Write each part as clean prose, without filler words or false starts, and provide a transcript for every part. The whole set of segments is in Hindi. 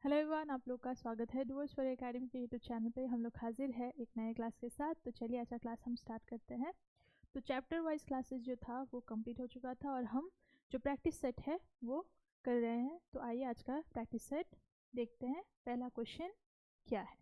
हेलो एवरीवन, आप लोग का स्वागत है डूअर्स फॉर एकेडमी के यूट्यूब चैनल पे। हम लोग हाजिर है एक नए क्लास के साथ। तो चलिए आज का क्लास हम स्टार्ट करते हैं। तो चैप्टर वाइज क्लासेस जो था वो कंप्लीट हो चुका था और हम जो प्रैक्टिस सेट है वो कर रहे हैं। तो आइए आज का प्रैक्टिस सेट देखते हैं। पहला क्वेश्चन क्या है।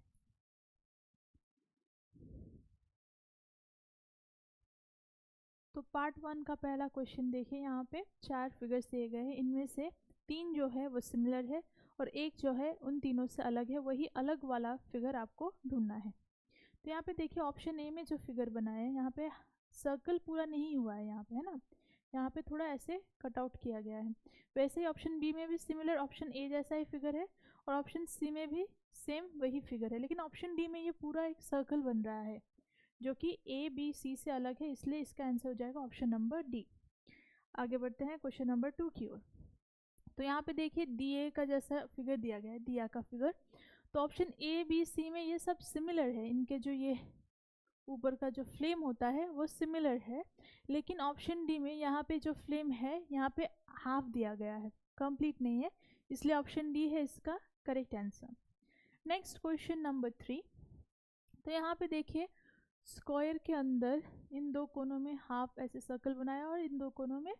तो पार्ट 1 का पहला क्वेश्चन देखिए। यहाँ पे 4 फिगर्स दिए गए हैं, इनमें से 3 जो है वो सिमिलर है और एक जो है उन तीनों से अलग है। वही अलग वाला फिगर आपको ढूंढना है। तो यहाँ पे देखिए ऑप्शन ए में जो फिगर बना है, यहाँ पे सर्कल पूरा नहीं हुआ है, यहाँ पे है ना, यहाँ पे थोड़ा ऐसे कट आउट किया गया है। वैसे ही ऑप्शन बी में भी सिमिलर ऑप्शन ए जैसा ही फिगर है और ऑप्शन सी में भी सेम वही फिगर है, लेकिन ऑप्शन डी में ये पूरा एक सर्कल बन रहा है जो कि ए बी सी से अलग है, इसलिए इसका आंसर हो जाएगा ऑप्शन नंबर डी। आगे बढ़ते हैं क्वेश्चन नंबर 2 की ओर। तो यहाँ पे देखिए दिए का जैसा फिगर दिया गया है, दिया का फिगर। तो ऑप्शन ए बी सी में ये सब सिमिलर है, इनके जो ये ऊपर का जो फ्लेम होता है वो सिमिलर है, लेकिन ऑप्शन डी में यहाँ पे जो फ्लेम है यहाँ पे हाफ दिया गया है, कंप्लीट नहीं है, इसलिए ऑप्शन डी है इसका correct answer. Next question number 3। तो यहाँ पे देखिए स्क्वायर के अंदर इन दो कोनों में हाफ ऐसे सर्कल बनाया और इन दो कोनों में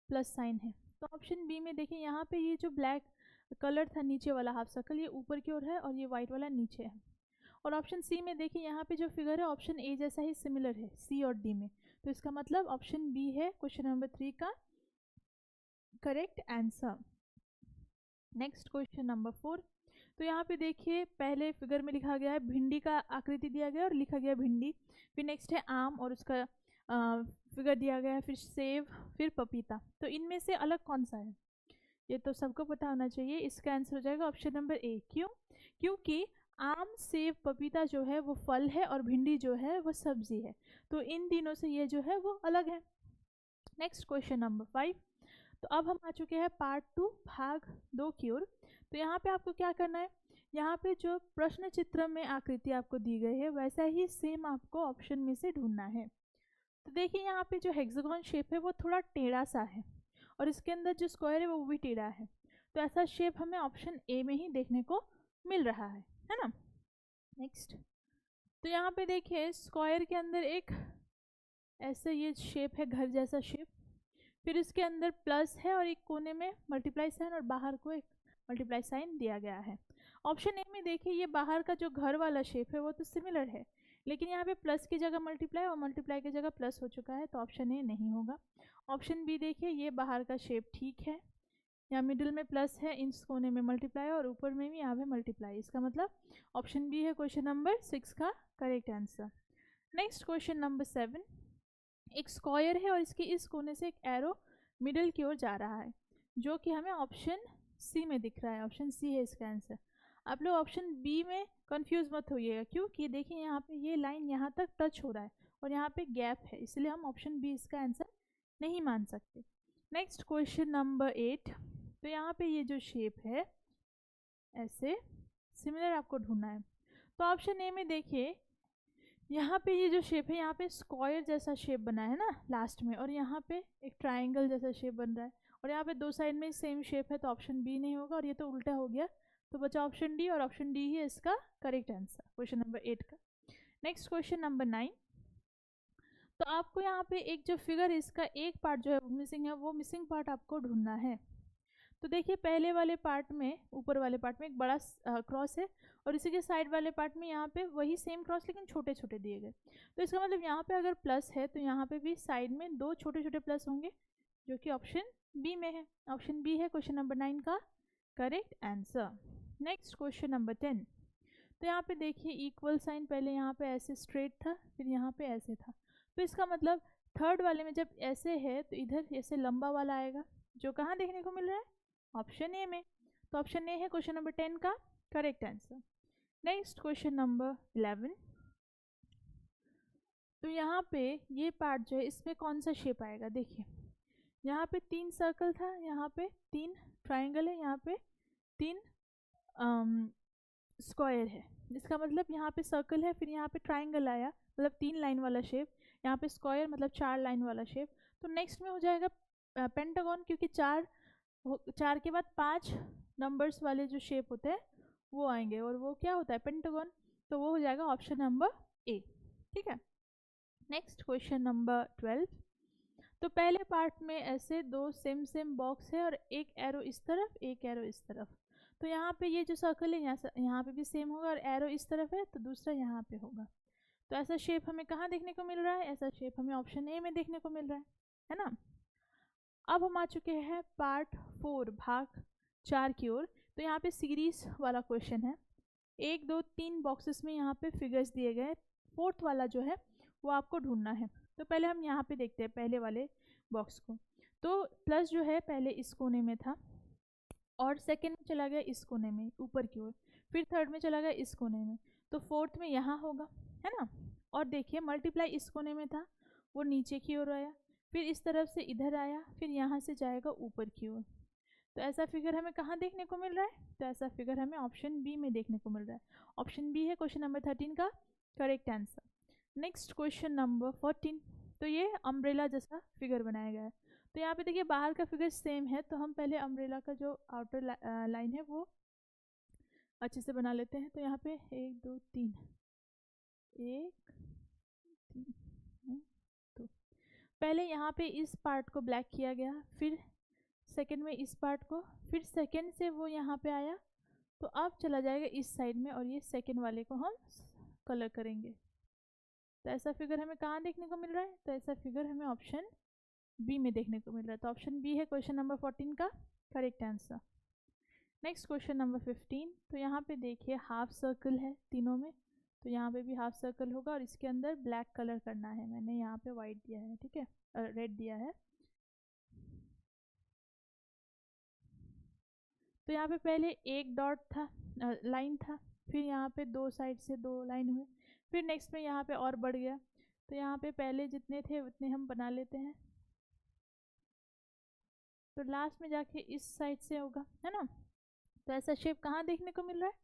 प्लस साइन है। तो ऑप्शन बी में देखिए यहाँ पे ये जो ब्लैक कलर था नीचे वाला हाफ सर्कल, ये ऊपर की ओर है और ये वाइट वाला नीचे है। और ऑप्शन सी में देखिए यहाँ पे जो फिगर है ऑप्शन ए जैसा ही सिमिलर है सी और डी में, तो इसका मतलब ऑप्शन बी है क्वेश्चन नंबर 3 का correct answer. Next question number 4। तो यहाँ पे देखिए पहले फिगर में लिखा गया है भिंडी का आकृति दिया गया और लिखा गया भिंडी, फिर नेक्स्ट है आम और उसका फिगर दिया गया है, फिर सेब, फिर पपीता। तो इनमें से अलग कौन सा है, ये तो सबको पता होना चाहिए। इसका आंसर हो जाएगा ऑप्शन नंबर ए। क्यों? क्योंकि आम सेब पपीता जो है वो फल है और भिंडी जो है वो सब्जी है, तो इन तीनों से ये जो है वो अलग है। Next question number 5। तो अब हम आ चुके हैं पार्ट 2 भाग 2 की ओर। तो यहाँ पे आपको क्या करना है, यहाँ पे जो प्रश्न चित्र में आकृति आपको दी गई है वैसा ही सेम आपको ऑप्शन में से ढूंढना है। तो देखिए यहाँ पे जो हेक्सागोन शेप है वो थोड़ा टेढ़ा सा है और इसके अंदर जो स्क्वायर है वो भी टेढ़ा है, तो ऐसा शेप हमें ऑप्शन ए में ही देखने को मिल रहा है ना। नेक्स्ट, तो यहाँ पे देखिए स्क्वायर के अंदर एक ऐसे ये शेप है घर जैसा शेप, फिर इसके अंदर प्लस है और एक कोने में मल्टीप्लाई साइन और बाहर को एक मल्टीप्लाई साइन दिया गया है। ऑप्शन ए में देखिए ये बाहर का जो घर वाला शेप है वो तो सिमिलर है, लेकिन यहाँ पे प्लस की जगह मल्टीप्लाई और मल्टीप्लाई की जगह प्लस हो चुका है, तो ऑप्शन ए नहीं होगा। ऑप्शन बी देखिए ये बाहर का शेप ठीक है, यहाँ मिडिल में प्लस है, इस कोने में मल्टीप्लाई और ऊपर में भी यहाँ पे मल्टीप्लाई, इसका मतलब ऑप्शन बी है क्वेश्चन नंबर 6 का correct answer. Next question number 7। एक स्क्वायर है और इसके इस कोने से एक एरो मिडिल की ओर जा रहा है जो कि हमें ऑप्शन सी में दिख रहा है, ऑप्शन सी है इसका आंसर। आप लोग ऑप्शन बी में कंफ्यूज मत होइएगा, क्योंकि देखिए यहाँ पे ये लाइन यहाँ तक टच हो रहा है और यहाँ पे गैप है, इसलिए हम ऑप्शन बी इसका आंसर नहीं मान सकते। Next question number 8। तो यहाँ पे ये जो शेप है ऐसे सिमिलर आपको ढूंढना है। तो ऑप्शन ए में देखिए यहाँ पे ये जो शेप है यहाँ पे स्क्वायर जैसा शेप बना है ना लास्ट में, और यहाँ पे एक ट्राइंगल जैसा शेप बन रहा है और यहाँ पे दो साइड में सेम शेप है, तो ऑप्शन बी नहीं होगा और ये तो उल्टा हो गया, तो बचा ऑप्शन डी और ऑप्शन डी ही इसका करेक्ट आंसर क्वेश्चन नंबर 8 का। Next question number 9। तो आपको यहाँ पे एक जो फिगर है इसका एक पार्ट जो है वो मिसिंग है, वो मिसिंग पार्ट आपको ढूंढना है। तो देखिए पहले वाले पार्ट में, ऊपर वाले पार्ट में एक बड़ा क्रॉस है और इसी के साइड वाले पार्ट में यहाँ पे वही सेम क्रॉस लेकिन छोटे छोटे दिए गए, तो इसका मतलब यहाँ पे अगर प्लस है तो यहाँ पे भी साइड में दो छोटे छोटे प्लस होंगे जो कि ऑप्शन बी में है। ऑप्शन बी है क्वेश्चन नंबर 9 का correct answer. Next question number 10। तो यहाँ पे देखिए इक्वल साइन पहले यहाँ पे ऐसे स्ट्रेट था, फिर यहाँ पे ऐसे था, तो इसका मतलब थर्ड वाले में जब ऐसे है तो इधर ऐसे लंबा वाला आएगा जो कहाँ देखने को मिल रहा है, ऑप्शन ए में, तो ऑप्शन ए है क्वेश्चन नंबर 10 का correct answer. Next question number 11। तो यहाँ पे ये पार्ट जो है इसमें कौन सा शेप आएगा, देखिए यहाँ पे 3 सर्कल था, यहाँ पे 3 ट्राइंगल है, यहाँ पे 3 स्क्वायर है, इसका मतलब यहाँ पे सर्कल है, फिर यहाँ पे ट्राइंगल आया मतलब 3 लाइन वाला शेप, यहाँ पे स्क्वायर मतलब 4 लाइन वाला शेप, तो नेक्स्ट में हो जाएगा पेंटागन, क्योंकि 4 के बाद 5 नंबर्स वाले जो शेप होते हैं वो आएंगे, और वो क्या होता है, पेंटागन। तो वो हो जाएगा ऑप्शन नंबर ए। ठीक है। Next question number 12। तो पहले पार्ट में ऐसे दो सेम बॉक्स है और एक एरो इस तरफ, एक एरो इस तरफ। तो यहाँ पे ये जो सर्कल है यहाँ पे भी सेम होगा, और एरो इस तरफ है तो दूसरा यहाँ पे होगा। तो ऐसा शेप हमें कहाँ देखने को मिल रहा है, ऐसा शेप हमें ऑप्शन ए में देखने को मिल रहा है ना। अब हम आ चुके हैं पार्ट 4 भाग 4 की ओर। तो यहाँ पे सीरीज वाला क्वेश्चन है, 1 2 3 बॉक्सेस में यहाँ पे फिगर्स दिए गए, फोर्थ वाला जो है वो आपको ढूंढना है। तो पहले हम यहाँ पे देखते हैं पहले वाले बॉक्स को। तो प्लस जो है पहले इस कोने में था, और सेकंड में चला गया इस कोने में ऊपर की ओर, फिर थर्ड में चला गया इस कोने में, तो फोर्थ में यहाँ होगा, है ना। और देखिए मल्टीप्लाई इस कोने में था, वो नीचे की ओर आया, फिर इस तरफ से इधर आया, फिर यहाँ से जाएगा ऊपर की ओर। तो ऐसा फिगर हमें कहाँ देखने को मिल रहा है, तो ऐसा फिगर हमें ऑप्शन बी में देखने को मिल रहा है। ऑप्शन बी है क्वेश्चन नंबर 13 का correct answer. Next question number 14। तो ये अम्ब्रेला जैसा फिगर बनाया गया है। तो यहाँ पे देखिए बाहर का फिगर सेम है, तो हम पहले अम्ब्रेला का जो आउटर लाइन है वो अच्छे से बना लेते हैं। तो यहाँ पे 1 2 3, 1 3 2। पहले यहाँ पे इस पार्ट को ब्लैक किया गया, फिर सेकंड में इस पार्ट को, फिर सेकंड से वो यहाँ पे आया, तो अब चला जाएगा इस साइड में, और ये सेकंड वाले को हम कलर करेंगे। तो ऐसा फिगर हमें कहाँ देखने को मिल रहा है, तो ऐसा फिगर हमें ऑप्शन बी में देखने को मिल रहा है। तो ऑप्शन बी है क्वेश्चन नंबर 14 का correct answer. Next question number 15। तो यहाँ पे देखिए हाफ सर्कल है तीनों में, तो यहाँ पे भी हाफ सर्कल होगा, और इसके अंदर ब्लैक कलर करना है। मैंने यहाँ पे वाइट दिया है, ठीक है, रेड दिया है। तो यहाँ पे पहले एक डॉट था, लाइन था, फिर यहाँ पे दो साइड से दो लाइन हुए, फिर नेक्स्ट में यहाँ पे और बढ़ गया। तो यहाँ पे पहले जितने थे उतने हम बना लेते हैं, तो लास्ट में जाके इस साइड से होगा, है ना। तो ऐसा शेप कहाँ देखने को मिल रहा है,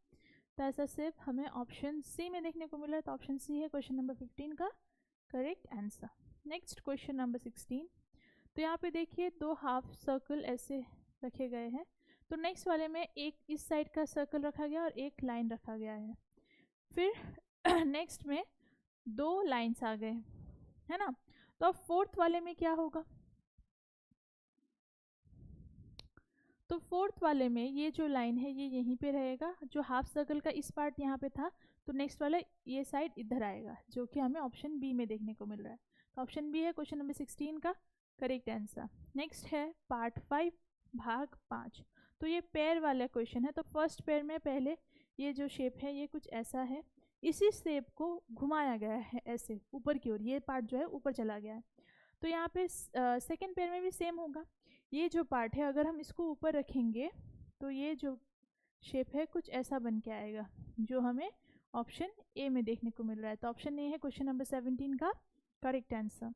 तो ऐसा शेप हमें ऑप्शन सी में देखने को मिल रहा है। तो ऑप्शन सी है क्वेश्चन नंबर 15 का correct answer. Next question number 16। तो यहाँ पे देखिए दो हाफ सर्कल ऐसे रखे गए हैं। तो नेक्स्ट वाले में एक इस साइड का सर्कल रखा गया और एक लाइन रखा गया है। फिर नेक्स्ट में दो लाइंस आ गए, है ना। तो अब फोर्थ वाले में क्या होगा, तो फोर्थ वाले में ये जो लाइन है ये यहीं पे रहेगा, जो हाफ सर्कल का इस पार्ट यहाँ पे था, तो नेक्स्ट वाला ये साइड इधर आएगा, जो कि हमें ऑप्शन बी में देखने को मिल रहा है। तो ऑप्शन बी है क्वेश्चन नंबर 16 का करेक्ट आंसर। नेक्स्ट है पार्ट 5 भाग 5। तो ये पेयर वाला क्वेश्चन है। तो फर्स्ट पेयर में पहले ये जो शेप है ये कुछ ऐसा है, इसी शेप को घुमाया गया है ऐसे ऊपर की ओर, ये पार्ट जो है ऊपर चला गया है। तो यहाँ पे सेकेंड पेयर में भी सेम होगा, ये जो पार्ट है अगर हम इसको ऊपर रखेंगे तो ये जो शेप है कुछ ऐसा बन के आएगा, जो हमें ऑप्शन ए में देखने को मिल रहा है। तो ऑप्शन ए है क्वेश्चन नंबर 17 का correct answer.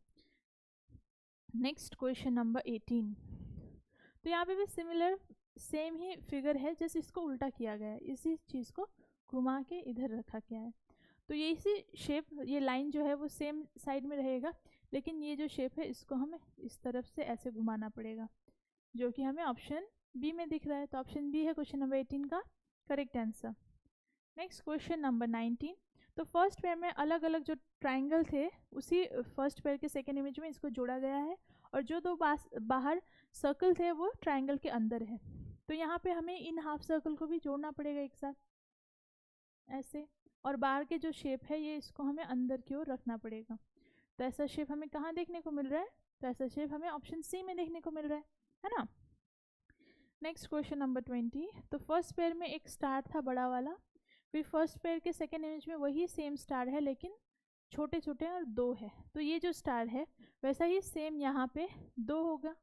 Next question number 18। तो यहाँ पे भी सिमिलर सेम ही फिगर है, जैसे इसको उल्टा किया गया है, इसी चीज़ को घुमा के इधर रखा गया है। तो ये इसी शेप, ये लाइन जो है वो सेम साइड में रहेगा, लेकिन ये जो शेप है इसको हमें इस तरफ से ऐसे घुमाना पड़ेगा, जो कि हमें ऑप्शन बी में दिख रहा है। तो ऑप्शन बी है क्वेश्चन नंबर 18 का correct answer. Next question number 19। तो फर्स्ट पेयर में अलग अलग जो ट्राइंगल थे उसी फर्स्ट पेयर के सेकेंड इमेज में इसको जोड़ा गया है, और जो दो बाहर सर्कल थे वो ट्राइंगल के अंदर है। तो यहाँ पे हमें इन हाफ सर्कल को भी जोड़ना पड़ेगा एक साथ ऐसे, और बाहर के जो शेप है ये इसको हमें अंदर की ओर रखना पड़ेगा। तो ऐसा शेप हमें कहाँ देखने को मिल रहा है, तो ऐसा शेप हमें ऑप्शन सी में देखने को मिल रहा है ना। Next question number 20। तो फर्स्ट पेयर में एक स्टार था बड़ा वाला, फिर फर्स्ट पेयर के सेकेंड इमेज में वही सेम स्टार है लेकिन छोटे छोटे और दो है। तो ये जो स्टार है वैसा ही सेम यहाँ पे दो होगा,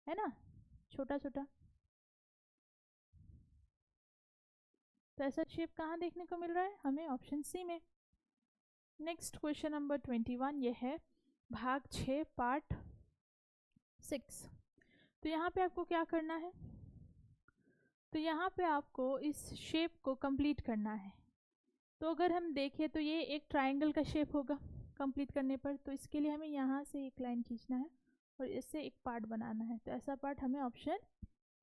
है ना, छोटा छोटा। तो ऐसा शेप कहाँ देखने को मिल रहा है हमें, ऑप्शन सी में। नेक्स्ट क्वेश्चन नंबर 21 ये है भाग 6 पार्ट 6। तो यहाँ पे आपको क्या करना है, तो यहाँ पे आपको इस शेप को कंप्लीट करना है। तो अगर हम देखें तो ये एक ट्रायंगल का शेप होगा कंप्लीट करने पर, तो इसके लिए हमें यहाँ से एक लाइन खींचना है और इससे एक पार्ट बनाना है। तो ऐसा पार्ट हमें ऑप्शन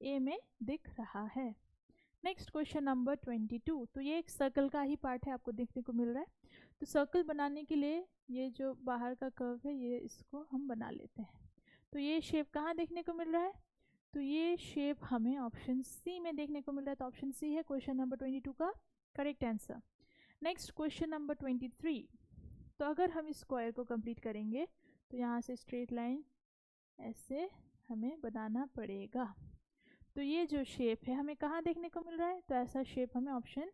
ए में दिख रहा है। Next question number 22। तो ये एक सर्कल का ही पार्ट है, आपको देखने को मिल रहा है। तो सर्कल बनाने के लिए ये जो बाहर का कर्व है ये इसको हम बना लेते हैं। तो ये शेप कहाँ देखने को मिल रहा है? तो ये शेप हमें ऑप्शन सी में देखने को मिल रहा है। तो ऑप्शन सी है क्वेश्चन नंबर 22 का correct answer. Next question number 23। तो अगर हम इस स्क्वायर को कंप्लीट करेंगे तो यहाँ से स्ट्रेट लाइन ऐसे हमें बनाना पड़ेगा। तो ये जो शेप है हमें कहाँ देखने को मिल रहा है? तो ऐसा शेप हमें ऑप्शन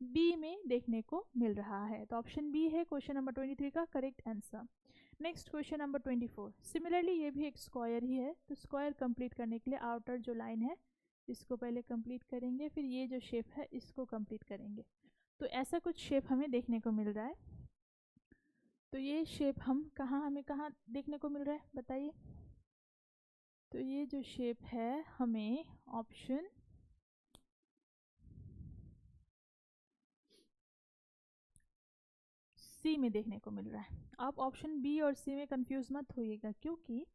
बी में देखने को मिल रहा है। तो ऑप्शन बी है क्वेश्चन नंबर 23 का correct answer. Next question number 24। Similarly ये भी एक स्क्वायर ही है। तो स्क्वायर कंप्लीट करने के लिए आउटर जो लाइन है इसको पहले कंप्लीट करेंगे, फिर ये जो शेप है इसको कंप्लीट करेंगे। तो ऐसा कुछ शेप हमें देखने को मिल रहा है। तो ये शेप हमें कहाँ देखने को मिल रहा है बताइए? तो ये जो शेप है हमें ऑप्शन सी में देखने को मिल रहा है। आप ऑप्शन बी और सी में कंफ्यूज मत होइएगा, क्योंकि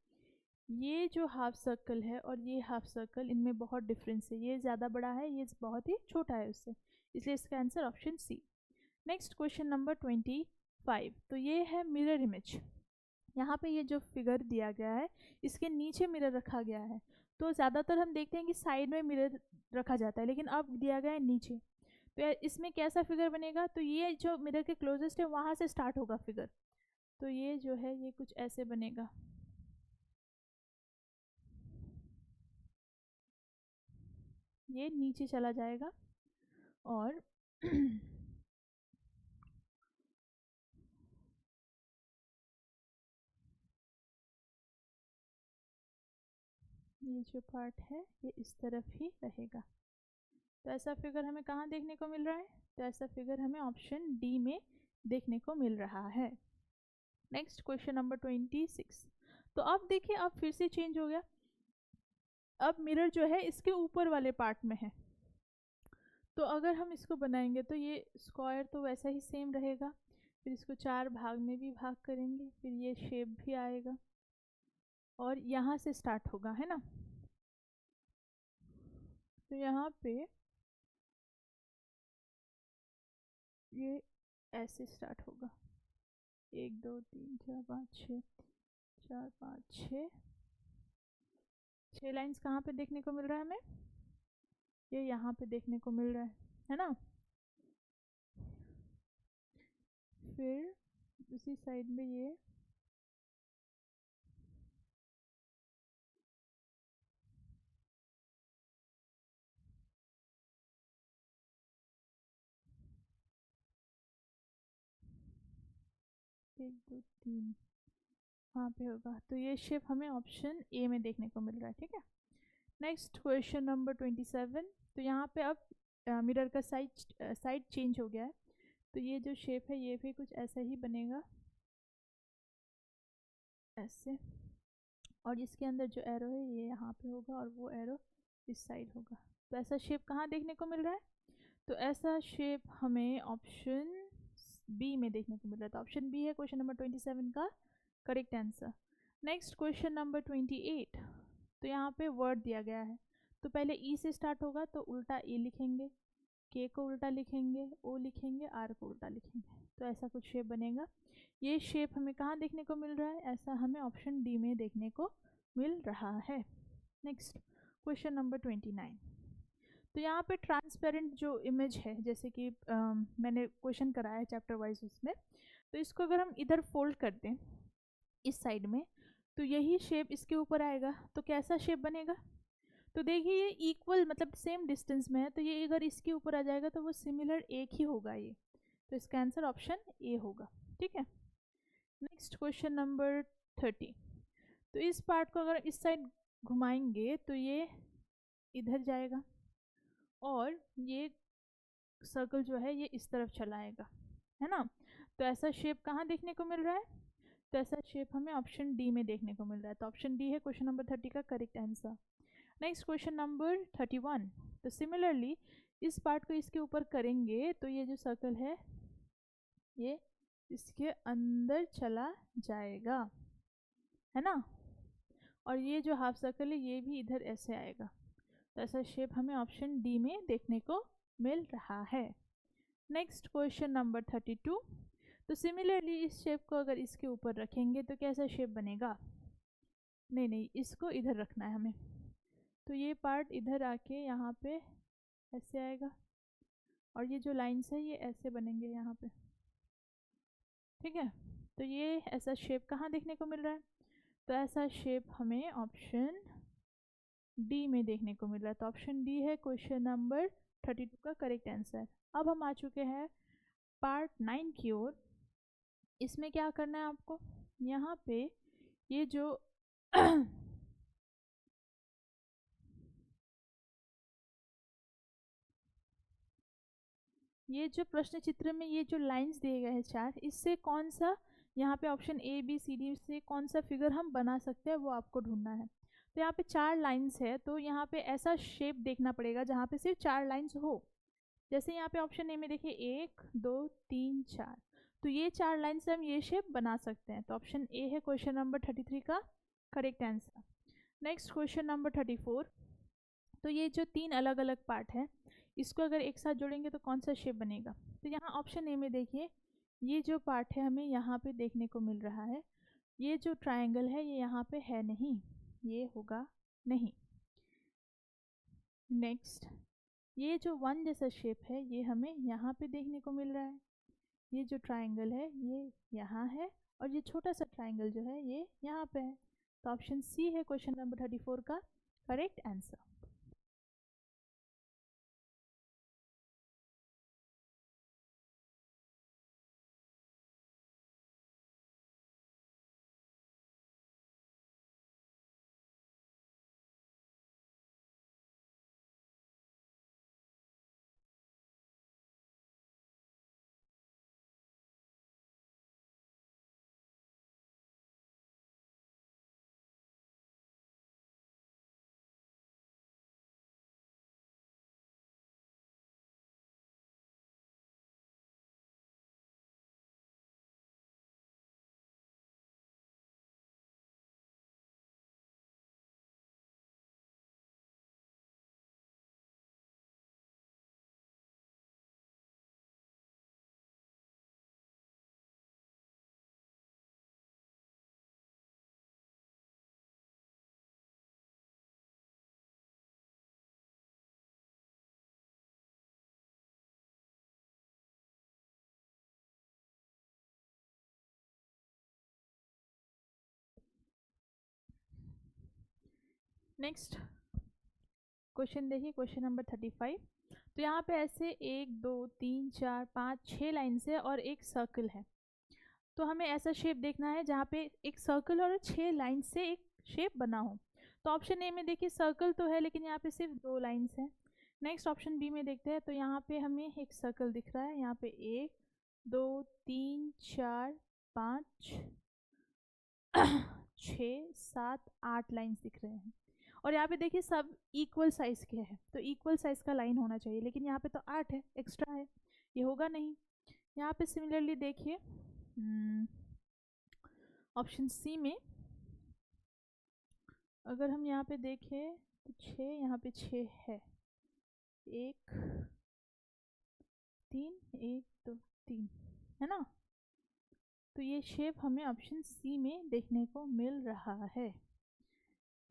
ये जो हाफ सर्कल है और ये हाफ सर्कल इनमें बहुत डिफरेंस है। ये ज़्यादा बड़ा है, ये बहुत ही छोटा है उससे, इसलिए इसका answer option C. Next question number 25। तो ये है मिरर इमेज। यहाँ पे ये जो फिगर दिया गया है इसके नीचे मिरर रखा गया है। तो ज़्यादातर हम देखते हैं कि साइड में मिरर रखा जाता है, लेकिन अब दिया गया है नीचे। तो इसमें कैसा फिगर बनेगा? तो ये जो मिरर के क्लोजेस्ट है वहाँ से स्टार्ट होगा फिगर। तो ये जो है ये कुछ ऐसे बनेगा। ये नीचे चला जाएगा और ये जो पार्ट है ये इस तरफ ही रहेगा। तो ऐसा फिगर हमें कहाँ देखने को मिल रहा है? तो ऐसा फिगर हमें ऑप्शन डी में देखने को मिल रहा है। Next question number 26। तो अब देखिए अब फिर से चेंज हो गया। अब मिरर जो है इसके ऊपर वाले पार्ट में है। तो अगर हम इसको बनाएंगे तो ये स्क्वायर तो वैसा ही सेम रहेगा। फिर इसको 4 भाग में भी भाग करेंगे, फिर ये शेप भी आएगा और यहाँ से स्टार्ट होगा, है ना? तो यहाँ पे ये ऐसे स्टार्ट होगा। 1 2 3 4 5 6 4 5 6 लाइन्स कहाँ पे देखने को मिल रहा है हमें? ये यहाँ पे देखने को मिल रहा है ना? फिर उसी साइड में ये एक दो तीन वहाँ पे होगा। तो ये शेप हमें ऑप्शन ए में देखने को मिल रहा है, ठीक है। Next question number 27। तो यहाँ पे अब मिरर का साइड चेंज हो गया है। तो ये जो शेप है ये भी कुछ ऐसा ही बनेगा, ऐसे। और इसके अंदर जो एरो है ये यहाँ पे होगा और वो एरो इस साइड होगा। तो ऐसा शेप कहाँ देखने को मिल रहा है? तो ऐसा शेप हमें ऑप्शन बी में देखने को मिल रहा है। तो ऑप्शन बी है क्वेश्चन नंबर 27 का correct answer. Next question number 28। तो यहाँ पे वर्ड दिया गया है। तो पहले ई से स्टार्ट होगा तो उल्टा ई लिखेंगे, के को उल्टा लिखेंगे, ओ लिखेंगे, आर को उल्टा लिखेंगे। तो ऐसा कुछ शेप बनेगा। ये शेप हमें कहाँ देखने को मिल रहा है? ऐसा हमें ऑप्शन डी में देखने को मिल रहा है। Next question number 29। तो यहाँ पे ट्रांसपेरेंट जो इमेज है, जैसे कि मैंने क्वेश्चन कराया है चैप्टर वाइज उसमें, तो इसको अगर हम इधर फोल्ड कर दें इस साइड में तो यही शेप इसके ऊपर आएगा। तो कैसा शेप बनेगा? तो देखिए ये इक्वल मतलब सेम डिस्टेंस में है, तो ये अगर इसके ऊपर आ जाएगा तो वो सिमिलर एक ही होगा ये। तो इसका आंसर ऑप्शन ए होगा, ठीक है। Next question number 30। तो इस पार्ट को अगर इस साइड घुमाएंगे तो ये इधर जाएगा और ये सर्कल जो है ये इस तरफ चलाएगा, है ना? तो ऐसा शेप कहाँ देखने को मिल रहा है? तो ऐसा शेप हमें ऑप्शन डी में देखने को मिल रहा है। तो ऑप्शन डी है क्वेश्चन नंबर 30 का correct answer. Next question number 31। तो सिमिलरली इस पार्ट को इसके ऊपर करेंगे तो ये जो सर्कल है ये इसके अंदर चला जाएगा, है ना? और ये जो हाफ सर्कल है ये भी इधर ऐसे आएगा। तो ऐसा शेप हमें ऑप्शन डी में देखने को मिल रहा है। Next question number 32। तो सिमिलरली इस शेप को अगर इसके ऊपर रखेंगे तो कैसा शेप बनेगा? नहीं, इसको इधर रखना है हमें। तो ये पार्ट इधर आके यहाँ पे ऐसे आएगा और ये जो लाइन्स है ये ऐसे बनेंगे यहाँ पे, ठीक है। तो ये ऐसा शेप कहाँ देखने को मिल रहा है? तो ऐसा शेप हमें ऑप्शन डी में देखने को मिल रहा है। तो ऑप्शन डी है क्वेश्चन नंबर 32 का करेक्ट आंसर। अब हम आ चुके हैं पार्ट 9 की ओर। इसमें क्या करना है आपको? यहाँ पे ये जो ये जो प्रश्न चित्र में ये जो लाइंस दिए गए हैं चार, इससे कौन सा यहाँ पे option A B C D से कौन सा फिगर हम बना सकते हैं वो आपको ढूंढना है। तो यहाँ पे चार लाइंस है, तो यहाँ पे ऐसा शेप देखना पड़ेगा जहाँ पे सिर्फ चार लाइंस हो। जैसे यहाँ पे ऑप्शन ए में देखिए 1 2 3 4, तो ये चार लाइन से हम ये शेप बना सकते हैं। तो ऑप्शन ए है क्वेश्चन नंबर 33 का correct answer. Next question number 34। तो ये जो तीन अलग अलग पार्ट है, इसको अगर एक साथ जोड़ेंगे तो कौन सा शेप बनेगा? तो यहाँ ऑप्शन ए में देखिए ये जो पार्ट है हमें यहाँ पे देखने को मिल रहा है, ये जो ट्रायंगल है ये यहाँ पे है नहीं, ये होगा नहीं। नेक्स्ट ये जो वन जैसा शेप है ये हमें यहाँ पे देखने को मिल रहा है, ये जो ट्रायंगल है ये यहाँ है और ये छोटा सा ट्रायंगल जो है ये यहाँ पे है। तो ऑप्शन सी है क्वेश्चन नंबर 34 का करेक्ट आंसर। नेक्स्ट क्वेश्चन देखिए क्वेश्चन नंबर 35। तो यहाँ पे ऐसे 1 2 3 4 5 6 लाइन है और एक सर्कल है। तो हमें ऐसा शेप देखना है जहाँ पे एक सर्कल और 6 लाइन से एक शेप बना हो। तो ऑप्शन ए में देखिए सर्कल तो है लेकिन यहाँ पे सिर्फ 2 लाइन्स हैं। नेक्स्ट ऑप्शन बी में देखते हैं। तो यहाँ पे हमें एक सर्कल दिख रहा है, यहाँ पे 1 2 3 4 5 6 7 8 लाइन्स दिख रहे हैं और यहाँ पे देखिए सब इक्वल साइज के हैं, तो इक्वल साइज का लाइन होना चाहिए, लेकिन यहाँ पे तो 8 है, एक्स्ट्रा है, ये होगा नहीं। यहाँ पे सिमिलरली देखिए ऑप्शन सी में अगर हम यहाँ पे देखें तो 6, यहाँ पे 6 है, 1 3 1 2 3 है ना। तो ये शेप हमें ऑप्शन सी में देखने को मिल रहा है।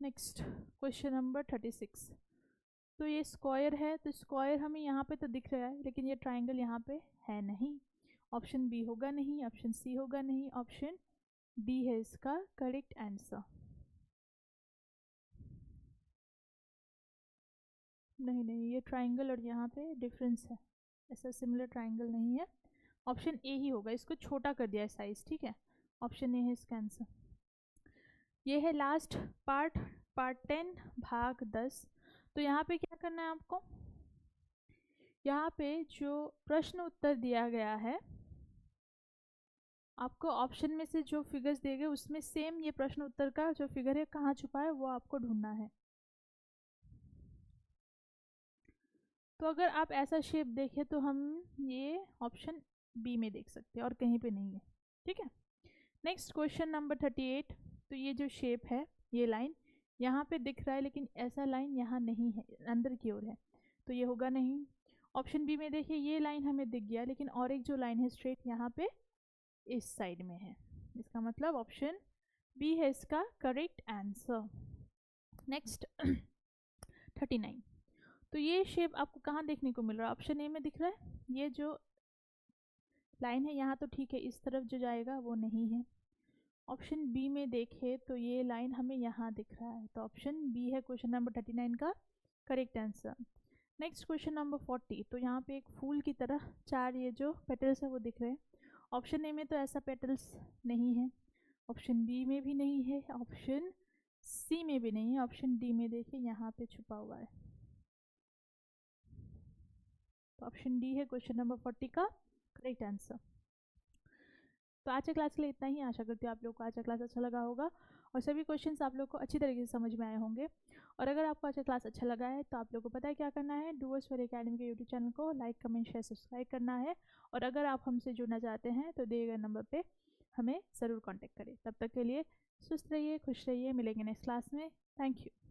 Next question number 36। तो ये स्क्वायर है, तो स्क्वायर हमें यहाँ पे तो दिख रहा है लेकिन ये ट्राइंगल यहाँ पे है नहीं। ऑप्शन बी होगा नहीं, ऑप्शन सी होगा नहीं, ऑप्शन डी है इसका करेक्ट आंसर। नहीं, ये ट्राइंगल और यहाँ पे डिफरेंस है, ऐसा सिमिलर ट्राइंगल नहीं है। ऑप्शन ए ही होगा, इसको छोटा कर दिया है साइज, ठीक है। ऑप्शन ए है इसका आंसर। ये है लास्ट पार्ट 10 भाग 10। तो यहाँ पे क्या करना है आपको? यहाँ पे जो प्रश्न उत्तर दिया गया है आपको ऑप्शन में से जो फिगर्स दिए गए उसमें सेम ये प्रश्न उत्तर का जो फिगर है कहाँ छुपा है वो आपको ढूंढना है। तो अगर आप ऐसा शेप देखें तो हम ये ऑप्शन बी में देख सकते हैं और कहीं पे नहीं है, ठीक है। Next question number 38। तो ये जो शेप है ये लाइन यहाँ पे दिख रहा है लेकिन ऐसा लाइन यहाँ नहीं है, अंदर की ओर है, तो ये होगा नहीं। ऑप्शन बी में देखिए ये लाइन हमें दिख गया, लेकिन और एक जो लाइन है स्ट्रेट यहाँ पे इस साइड में है, इसका मतलब ऑप्शन बी है इसका करेक्ट आंसर। नेक्स्ट 39। तो ये शेप आपको कहाँ देखने को मिल रहा है? ऑप्शन ए में दिख रहा है, ये जो लाइन है यहाँ तो ठीक है, इस तरफ जो जाएगा वो नहीं है। ऑप्शन बी में देखें तो ये लाइन हमें यहाँ दिख रहा है, तो ऑप्शन बी है क्वेश्चन नंबर 39 का correct answer. Next question number 40। तो यहाँ पे एक फूल की तरह 4 ये जो पेटल्स है वो दिख रहे हैं। ऑप्शन ए में तो ऐसा पेटल्स नहीं है, ऑप्शन बी में भी नहीं है, ऑप्शन सी में भी नहीं है, ऑप्शन डी में देखिए यहाँ पे छुपा हुआ है, तो ऑप्शन डी है क्वेश्चन नंबर 40 का करेक्ट आंसर। तो आज के क्लास के लिए इतना ही। आशा करती हूँ आप लोग को आज का क्लास अच्छा लगा होगा और सभी क्वेश्चंस आप लोग को अच्छी तरीके से समझ में आए होंगे। और अगर आपको आज का क्लास अच्छा लगा है तो आप लोग को पता है क्या करना है, डूअर्स फॉर एकेडमी के यूट्यूब चैनल को लाइक कमेंट शेयर सब्सक्राइब करना है। और अगर आप हमसे जुड़ना चाहते हैं तो दिए गए नंबर पर हमें ज़रूर कॉन्टैक्ट करें। तब तक के लिए स्वस्थ रहिए, खुश रहिए, मिलेंगे नेक्स्ट क्लास में। Thank you.